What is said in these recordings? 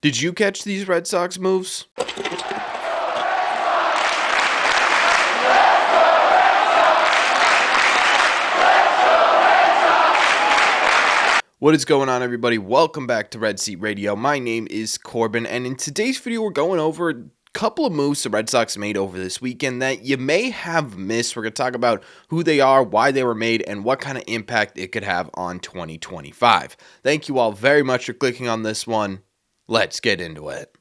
Did you catch these Red Sox moves? What is going on, everybody? Welcome back to Red Seat Radio. My name is Corbin, and in today's video, we're going over a couple of moves the Red Sox made over this weekend that you may have missed. We're going to talk about who they are, why they were made, and what kind of impact it could have on 2025. Thank you all very much for clicking on this one. Let's get into it.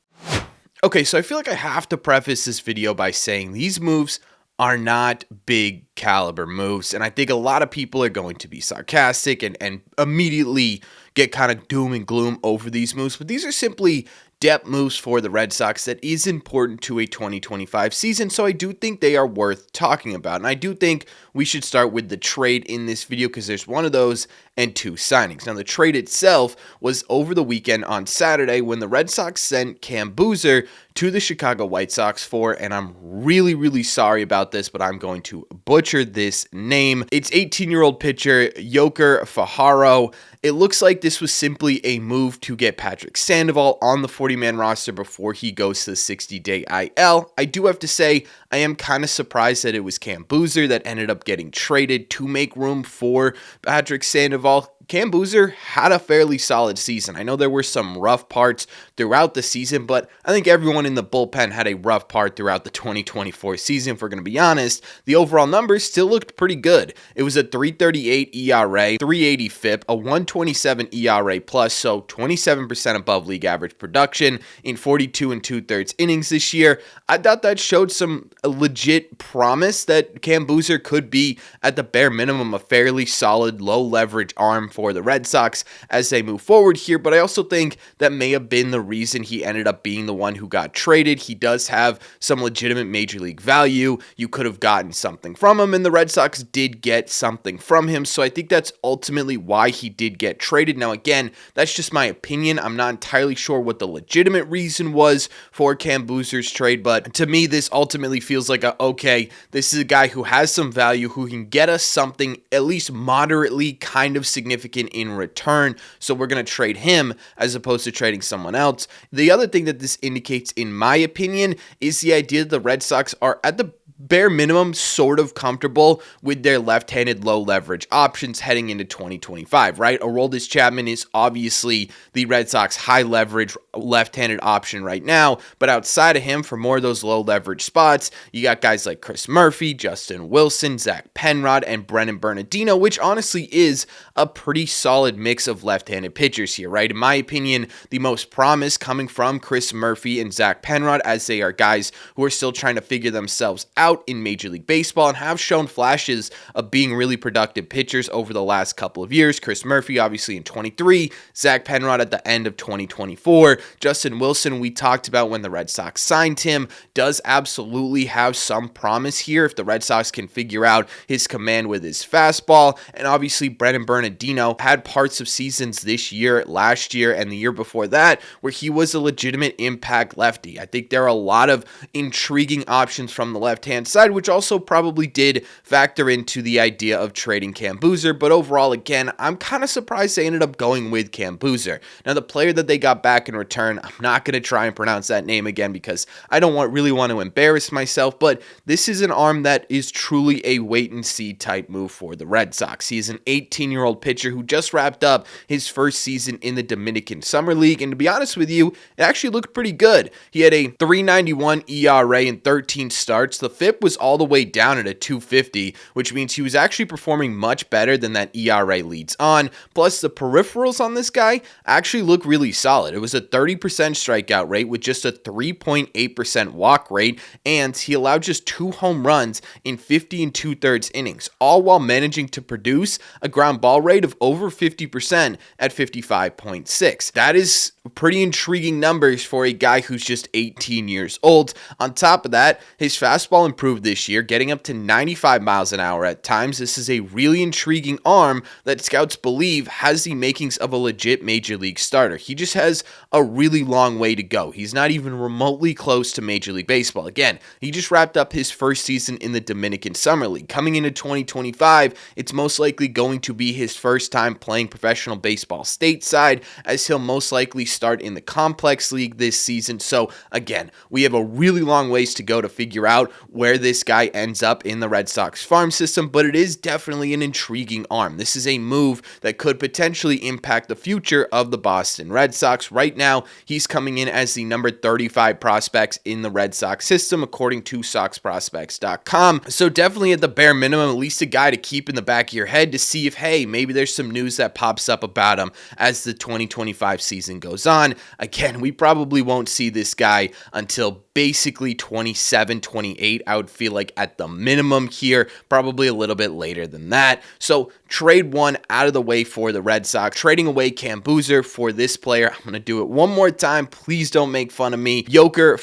Okay, so I feel like I have to preface this video by saying these moves are not big caliber moves, and I think a lot of people are going to be sarcastic and immediately get kind of doom and gloom over these moves, but these are simply depth moves for the Red Sox that is important to a 2025 season, so I do think they are worth talking about, and I do think we should start with the trade in this video because there's one of those and two signings. Now, the trade itself was over the weekend on Saturday when the Red Sox sent Cam Booser to the Chicago White Sox for, and I'm really sorry about this, but I'm going to butcher this name. It's 18-year-old pitcher Yhoiker Fajardo. It looks like this was simply a move to get Patrick Sandoval on the 40-man roster before he goes to the 60-day IL. I do have to say, I am kind of surprised that it was Cam Booser that ended up getting traded to make room for Patrick Sandoval. Cam Booser had a fairly solid season. I know there were some rough parts throughout the season, but I think everyone in the bullpen had a rough part throughout the 2024 season. If we're going to be honest, the overall numbers still looked pretty good. It was a 3.38 ERA, 3.80 FIP, a 1.27 ERA plus, so 27% above league average production in 42 2/3 innings this year. I thought that showed some legit promise that Cam Booser could be, at the bare minimum, a fairly solid, low leverage arm for the Red Sox as they move forward here, but I also think that may have been the reason he ended up being the one who got traded. He does have some legitimate major league value. You could have gotten something from him, and the Red Sox did get something from him, so I think that's ultimately why he did get traded. Now, again, that's just my opinion. I'm not entirely sure what the legitimate reason was for Cam Booser's trade, but to me, this ultimately feels like okay, this is a guy who has some value, who can get us something at least moderately kind of significant in return, so we're going to trade him as opposed to trading someone else. The other thing that this indicates, in my opinion, is the idea that the Red Sox are, at the bare minimum, sort of comfortable with their left-handed low leverage options heading into 2025, right? Aroldis Chapman is obviously the Red Sox high leverage left-handed option right now, but outside of him, for more of those low leverage spots, you got guys like Chris Murphy, Justin Wilson, Zach Penrod, and Brennan Bernardino, which honestly is a pretty solid mix of left-handed pitchers here, right? In my opinion, the most promise coming from Chris Murphy and Zach Penrod, as they are guys who are still trying to figure themselves out in Major League Baseball and have shown flashes of being really productive pitchers over the last couple of years. Chris Murphy, obviously, in 23, Zach Penrod at the end of 2024. Justin Wilson, we talked about when the Red Sox signed him, does absolutely have some promise here if the Red Sox can figure out his command with his fastball. And obviously, Brennan Bernardino had parts of seasons this year, last year, and the year before that where he was a legitimate impact lefty. I think there are a lot of intriguing options from the left-hand side, which also probably did factor into the idea of trading Cam Booser, but overall, again, I'm kind of surprised they ended up going with Cam Booser. Now, the player that they got back in return, I'm not going to try and pronounce that name again because I don't really want to embarrass myself, but this is an arm that is truly a wait-and-see type move for the Red Sox. He is an 18-year-old pitcher who just wrapped up his first season in the Dominican Summer League, and to be honest with you, it actually looked pretty good. He had a 3.91 ERA in 13 starts. The FIP was all the way down at a 2.50, which means he was actually performing much better than that ERA leads on. Plus, the peripherals on this guy actually look really solid. It was a 30% strikeout rate with just a 3.8% walk rate, and he allowed just 2 home runs in 50 2/3 innings, all while managing to produce a ground ball rate of over 50% at 55.6. That is pretty intriguing numbers for a guy who's just 18 years old. On top of that, his fastball improve this year, getting up to 95 miles an hour at times. This is a really intriguing arm that scouts believe has the makings of a legit major league starter. He just has a really long way to go. He's not even remotely close to Major League Baseball. Again, he just wrapped up his first season in the Dominican Summer League. Coming into 2025, it's most likely going to be his first time playing professional baseball stateside, as he'll most likely start in the Complex League this season. So again, we have a really long ways to go to figure out where this guy ends up in the Red Sox farm system, but it is definitely an intriguing arm. This is a move that could potentially impact the future of the Boston Red Sox. Right now, he's coming in as the number 35 prospects in the Red Sox system, according to SoxProspects.com. So definitely at the bare minimum, at least a guy to keep in the back of your head to see if, hey, maybe there's some news that pops up about him as the 2025 season goes on. Again, we probably won't see this guy until basically 27, 28, I would feel like at the minimum here, probably a little bit later than that. So trade one out of the way for the Red Sox, trading away Cam Booser for this player. I'm going to do it one more time. Please don't make fun of me. Yhoiker,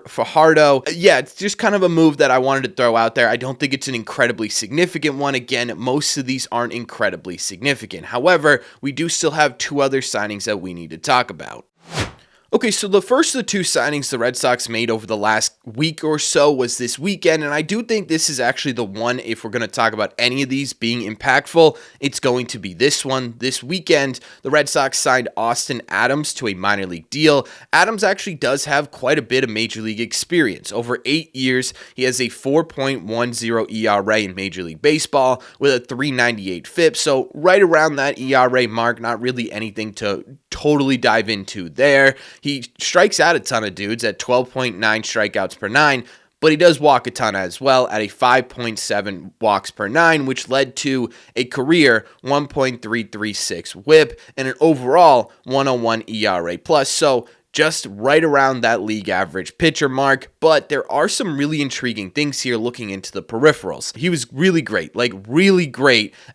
Fajardo. Yeah, it's just kind of a move that I wanted to throw out there. I don't think it's an incredibly significant one. Again, most of these aren't incredibly significant. However, we do still have two other signings that we need to talk about. Okay, so the first of the two signings the Red Sox made over the last week or so was this weekend, and I do think this is actually the one, if we're going to talk about any of these being impactful, it's going to be this one. This weekend, the Red Sox signed Austin Adams to a minor league deal. Adams actually does have quite a bit of major league experience. Over 8 years, he has a 4.10 ERA in Major League Baseball with a 3.98 FIP, so right around that ERA mark, not really anything to totally dive into there. He strikes out a ton of dudes at 12.9 strikeouts per nine, but he does walk a ton as well at a 5.7 walks per nine, which led to a career 1.336 whip and an overall 101 ERA plus. So just right around that league average pitcher mark, but there are some really intriguing things here looking into the peripherals. He was really great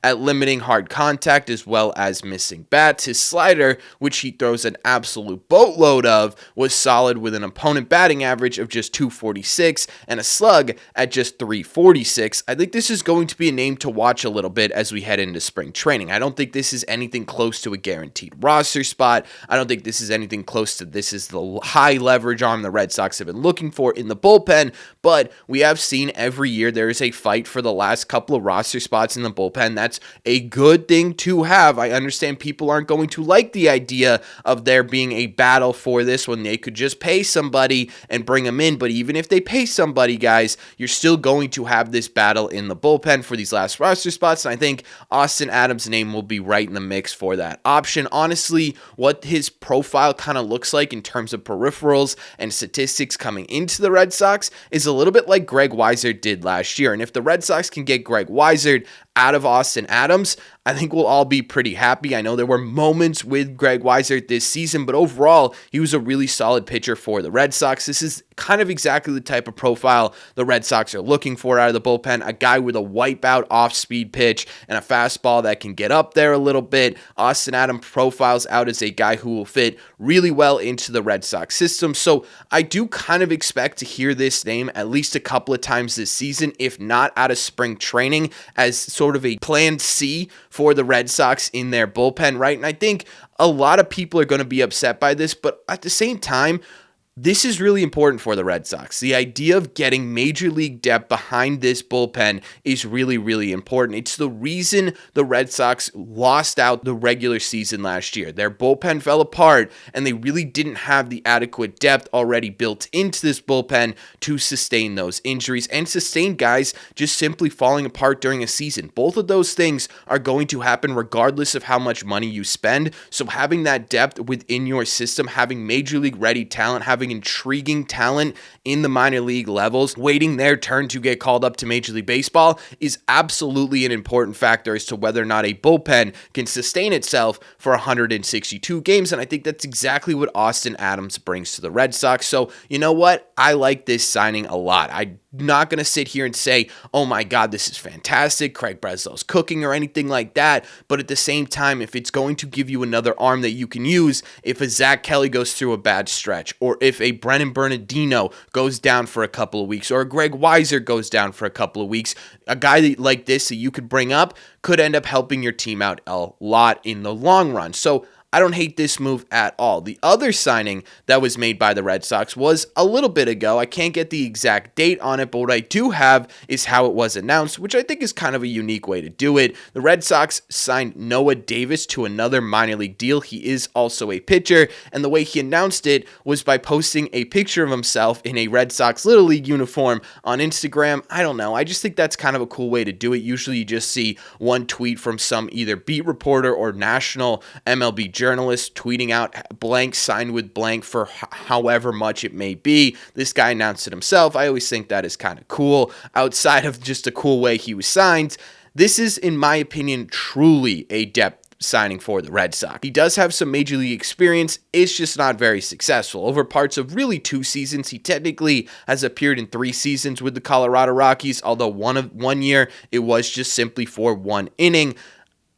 at limiting hard contact as well as missing bats. His slider, which he throws an absolute boatload of, was solid with an opponent batting average of just 246 and a slug at just 346. I think this is going to be a name to watch a little bit as we head into spring training. I don't think this is anything close to a guaranteed roster spot. I don't think this is anything close to this is the high leverage arm the Red Sox have been looking for in the bullpen, but we have seen every year there is a fight for the last couple of roster spots in the bullpen. That's a good thing to have. I understand people aren't going to like the idea of there being a battle for this when they could just pay somebody and bring them in, but even if they pay somebody, guys, you're still going to have this battle in the bullpen for these last roster spots, and I think Austin Adams' name will be right in the mix for that option. Honestly, what his profile kind of looks like in terms of peripherals and statistics coming into the Red Sox is a little bit like Greg Weissert did last year. And if the Red Sox can get Greg Weissert out of Austin Adams, I think we'll all be pretty happy. I know there were moments with Greg Weissert this season, but overall, he was a really solid pitcher for the Red Sox. This is kind of exactly the type of profile the Red Sox are looking for out of the bullpen, a guy with a wipeout off-speed pitch and a fastball that can get up there a little bit. Austin Adams profiles out as a guy who will fit really well into the Red Sox system, so I do kind of expect to hear this name at least a couple of times this season, if not out of spring training, as sort of a plan C for the Red Sox in their bullpen, right? And I think a lot of people are going to be upset by this, but at the same time, this is really important for the Red Sox. The idea of getting major league depth behind this bullpen is really, really important. It's the reason the Red Sox lost out the regular season last year. Their bullpen fell apart, and they really didn't have the adequate depth already built into this bullpen to sustain those injuries and sustain guys just simply falling apart during a season. Both of those things are going to happen regardless of how much money you spend. So having that depth within your system, having major league ready talent, having intriguing talent in the minor league levels waiting their turn to get called up to Major League Baseball is absolutely an important factor as to whether or not a bullpen can sustain itself for 162 games, and I think that's exactly what Austin Adams brings to the Red Sox. So you know what? I like this signing a lot. I not going to sit here and say, oh my God, this is fantastic, Craig Breslau's cooking or anything like that. But at the same time, if it's going to give you another arm that you can use, if a Zach Kelly goes through a bad stretch, or if a Brennan Bernardino goes down for a couple of weeks, or a Greg Weiser goes down for a couple of weeks, a guy like this that you could bring up could end up helping your team out a lot in the long run. So I don't hate this move at all. The other signing that was made by the Red Sox was a little bit ago. I can't get the exact date on it, but what I do have is how it was announced, which I think is kind of a unique way to do it. The Red Sox signed Noah Davis to another minor league deal. He is also a pitcher, and the way he announced it was by posting a picture of himself in a Red Sox Little League uniform on Instagram. I don't know. I just think that's kind of a cool way to do it. Usually you just see one tweet from some either beat reporter or national MLB journalist tweeting out blank signed with blank for however much it may be. This guy announced it himself. I always think that is kind of cool. Outside of just a cool way he was signed, this is, in my opinion, truly a depth signing for the Red Sox. He does have some major league experience. It's just not very successful. Over parts of really 2 seasons, he technically has appeared in 3 seasons with the Colorado Rockies, although one year it was just simply for 1 inning.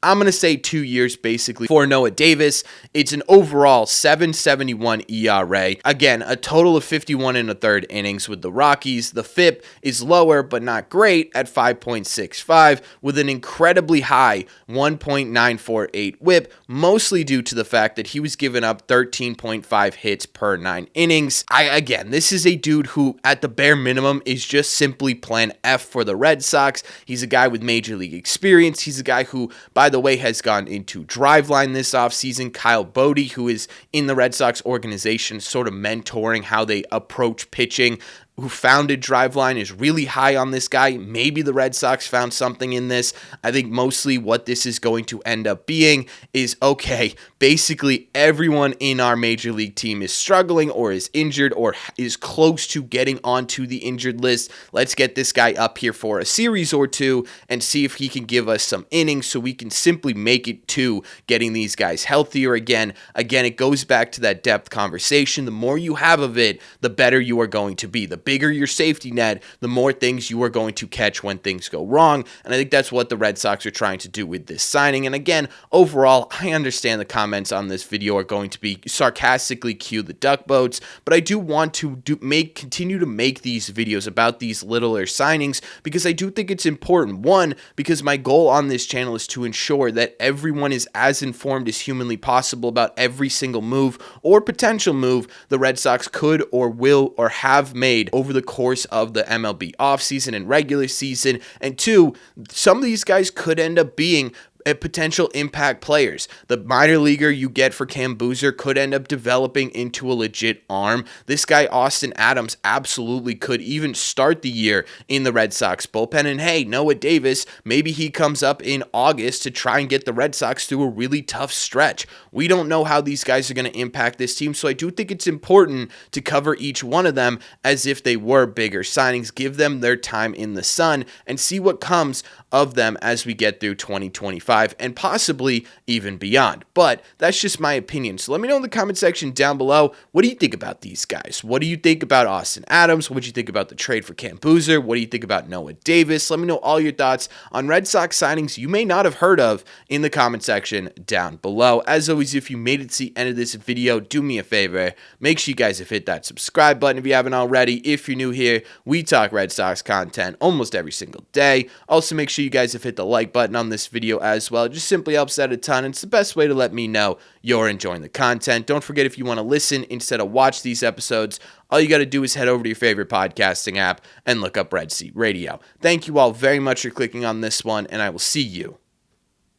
I'm going to say 2 years basically for Noah Davis. It's an overall 7.71 ERA. Again, a total of 51 1/3 innings with the Rockies. The FIP is lower but not great at 5.65 with an incredibly high 1.948 whip, mostly due to the fact that he was giving up 13.5 hits per 9 innings. Again, this is a dude who at the bare minimum is just simply plan F for the Red Sox. He's a guy with major league experience. He's a guy who, by the way, has gone into Driveline this offseason. Kyle Bodie, who is in the Red Sox organization, sort of mentoring how they approach pitching, who founded Driveline, is really high on this guy. Maybe the Red Sox found something in this. I think mostly what this is going to end up being is, okay, basically everyone in our major league team is struggling or is injured or is close to getting onto the injured list. Let's get this guy up here for a series or 2 and see if he can give us some innings so we can simply make it to getting these guys healthier again. Again, it goes back to that depth conversation. The more you have of it, the better you are going to be. The bigger your safety net, the more things you are going to catch when things go wrong. And I think that's what the Red Sox are trying to do with this signing. And again, overall, I understand the comments on this video are going to be sarcastically cue the duck boats, but I do want to continue to make these videos about these littler signings because I do think it's important. One, because my goal on this channel is to ensure that everyone is as informed as humanly possible about every single move or potential move the Red Sox could or will or have made over the course of the MLB offseason and regular season. And 2, some of these guys could end up being potential impact players. The minor leaguer you get for Cam Booser could end up developing into a legit arm. This guy, Austin Adams, absolutely could even start the year in the Red Sox bullpen. And hey, Noah Davis, maybe he comes up in August to try and get the Red Sox through a really tough stretch. We don't know how these guys are going to impact this team, so I do think it's important to cover each one of them as if they were bigger signings, give them their time in the sun, and see what comes of them as we get through 2025 and possibly even beyond. But that's just my opinion. So let me know in the comment section down below, what do you think about these guys? What do you think about Austin Adams? What do you think about the trade for Cam Booser? What do you think about Noah Davis? Let me know all your thoughts on Red Sox signings you may not have heard of in the comment section down below. As always, if you made it to the end of this video, do me a favor. Make sure you guys have hit that subscribe button if you haven't already. If you're new here, we talk Red Sox content almost every single day. Also, make sure you guys have hit the like button on this video as well. It just simply helps out a ton. It's the best way to let me know you're enjoying the content. Don't forget, if you want to listen instead of watch these episodes, all you got to do is head over to your favorite podcasting app and look up Red Seat Radio. Thank you all very much for clicking on this one, and I will see you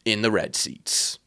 in the Red Seats.